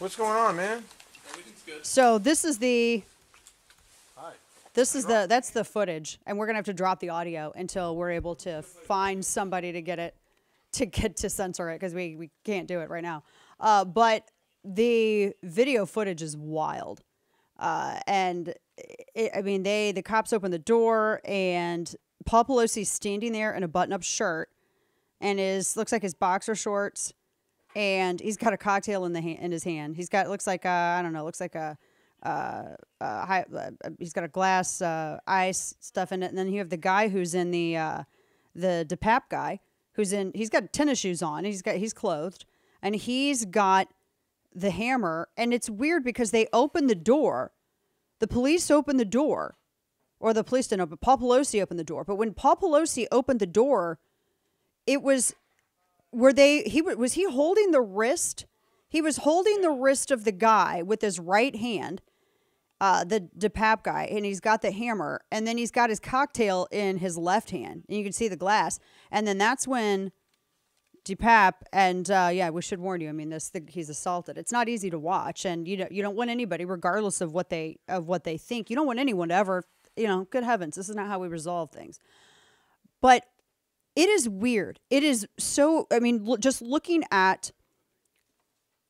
What's going on, man? Everything's good. So this is the... Hi. That's the footage, and we're gonna have to drop the audio until we're able to find somebody to get to censor it, because we can't do it right now. But the video footage is wild, and the cops open the door, and Paul Pelosi's standing there in a button-up shirt, and looks like his boxer shorts, and he's got a cocktail in his hand. He's got he's got a glass ice stuff in it, and then you have the guy who's in the DePap guy he's got tennis shoes on. He's clothed, and he's got the hammer. And it's weird because they opened the door, the police opened the door, or the police didn't open. Paul Pelosi opened the door, but when Paul Pelosi opened the door, it was was he holding the wrist? He was holding the wrist of the guy with his right hand. The DePap guy, and he's got the hammer, and then he's got his cocktail in his left hand, and you can see the glass. And then that's when DePap, and we should warn you. I mean, he's assaulted. It's not easy to watch, and you don't want anybody, regardless of what they think. You don't want anyone to ever, good heavens, this is not how we resolve things. But it is weird. It is so. I mean, just looking at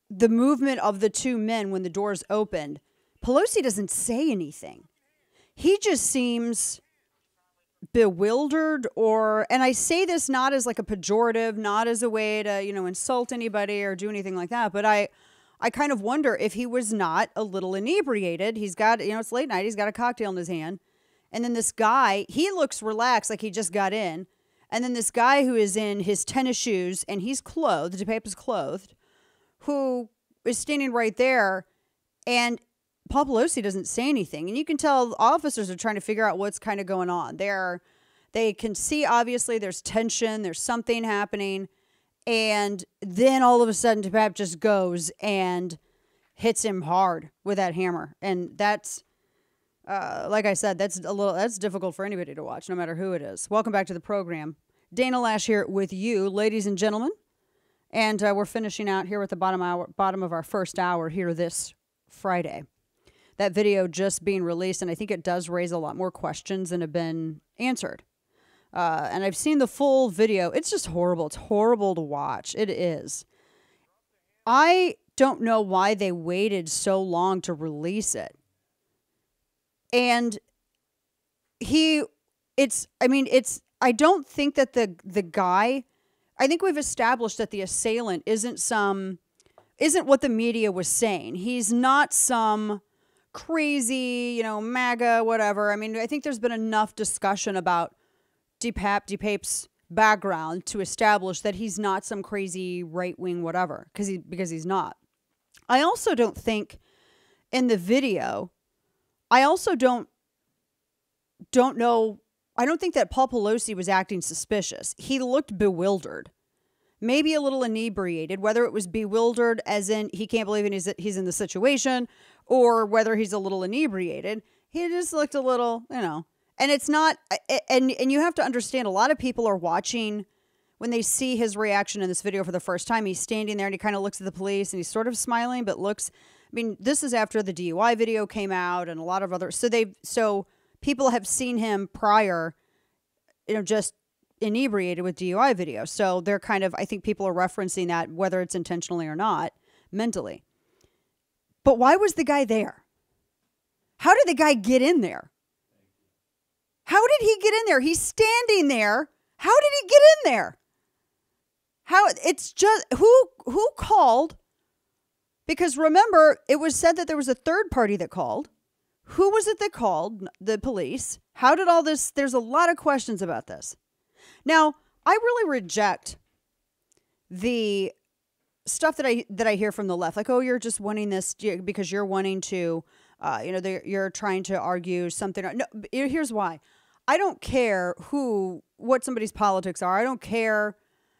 the movement of the two men when the doors opened. Pelosi doesn't say anything. He just seems bewildered, and I say this not as like a pejorative, not as a way to, insult anybody or do anything like that, but I kind of wonder if he was not a little inebriated. He's got, it's late night, he's got a cocktail in his hand, and then this guy, he looks relaxed like he just got in, and then this guy who is in his tennis shoes, and he's clothed, DePape is clothed, who is standing right there, and Paul Pelosi doesn't say anything, and you can tell officers are trying to figure out what's kind of going on. They can see, obviously, there's tension, there's something happening, and then all of a sudden, DePap just goes and hits him hard with that hammer, and that's, like I said, that's difficult for anybody to watch, no matter who it is. Welcome back to the program. Dana Loesch here with you, ladies and gentlemen, and we're finishing out here at the bottom of our first hour here this Friday. That video just being released, and I think it does raise a lot more questions than have been answered. And I've seen the full video. It's just horrible. It's horrible to watch. It is. I don't know why they waited so long to release it. And I don't think that the guy, I think we've established that the assailant isn't what the media was saying. He's not some crazy, MAGA, whatever. I mean, I think there's been enough discussion about DePape's background to establish that he's not some crazy right-wing whatever, because he's not. I also don't think in the video, I also don't know, I don't think that Paul Pelosi was acting suspicious. He looked bewildered. Maybe a little inebriated, whether it was bewildered as in he can't believe he's in the situation, or whether he's a little inebriated. He just looked a little, and it's not, and you have to understand, a lot of people are watching when they see his reaction in this video for the first time. He's standing there and he kind of looks at the police and he's sort of smiling, but this is after the DUI video came out and a lot of other, so people have seen him prior, just inebriated with DUI video. So they're kind of, I think people are referencing that, whether it's intentionally or not, mentally. But why was the guy there? How did the guy get in there? How did he get in there? He's standing there. How did he get in there? It's just, who called? Because remember, it was said that there was a third party that called. Who was it that called? The police. How did all this, there's a lot of questions about this. Now, I really reject the stuff that I hear from the left, like, oh, you're just wanting this because you're wanting to, you're trying to argue something. No, here's why. I don't care what somebody's politics are. I don't care,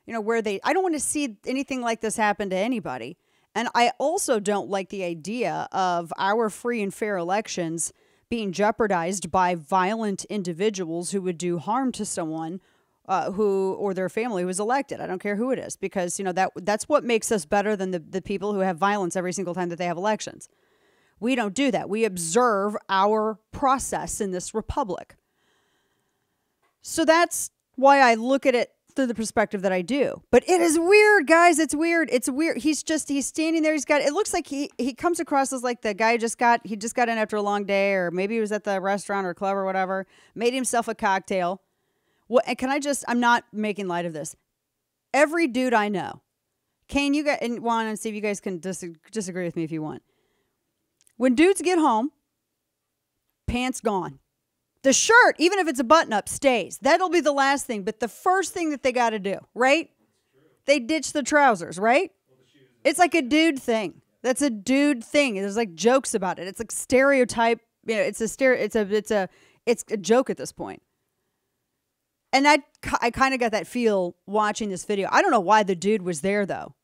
I don't want to see anything like this happen to anybody. And I also don't like the idea of our free and fair elections being jeopardized by violent individuals who would do harm to someone who or their family was elected. I don't care who it is, because that's what makes us better than the people who have violence every single time that they have elections. We don't do that. We observe our process in this republic. So that's why I look at it through the perspective that I do. But it is weird, guys. It's weird. It's weird. He's standing there. It looks like he comes across as like the guy just got in after a long day, or maybe he was at the restaurant or club or whatever, made himself a cocktail. What, and I'm not making light of this. Every dude I know, Kane, you guys, and Juan and Steve, you guys can disagree with me if you want. When dudes get home, pants gone. The shirt, even if it's a button-up, stays. That'll be the last thing. But the first thing that they got to do, right? They ditch the trousers, right? It's like a dude thing. That's a dude thing. There's like jokes about it. It's like stereotype. It's a joke at this point. And I kind of got that feel watching this video. I don't know why the dude was there, though.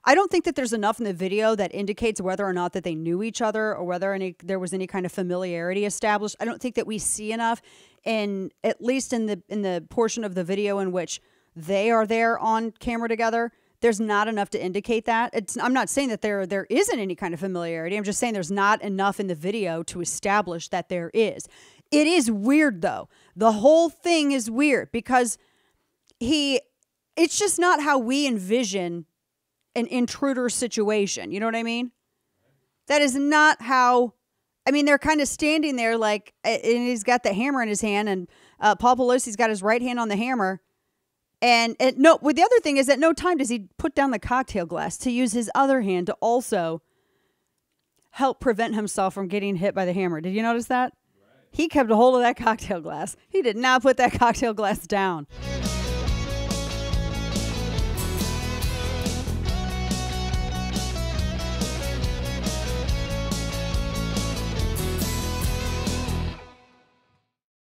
I don't think that there's enough in the video that indicates whether or not that they knew each other or whether there was any kind of familiarity established. I don't think that we see enough, at least in the portion of the video in which they are there on camera together. There's not enough to indicate that. I'm not saying that there isn't any kind of familiarity. I'm just saying there's not enough in the video to establish that there is. It is weird, though. The whole thing is weird because it's just not how we envision an intruder situation. You know what I mean? That is not how, they're kind of standing there like, and he's got the hammer in his hand, and Paul Pelosi's got his right hand on the hammer. And the other thing is at no time does he put down the cocktail glass to use his other hand to also help prevent himself from getting hit by the hammer. Did you notice that? Right. He kept a hold of that cocktail glass. He did not put that cocktail glass down.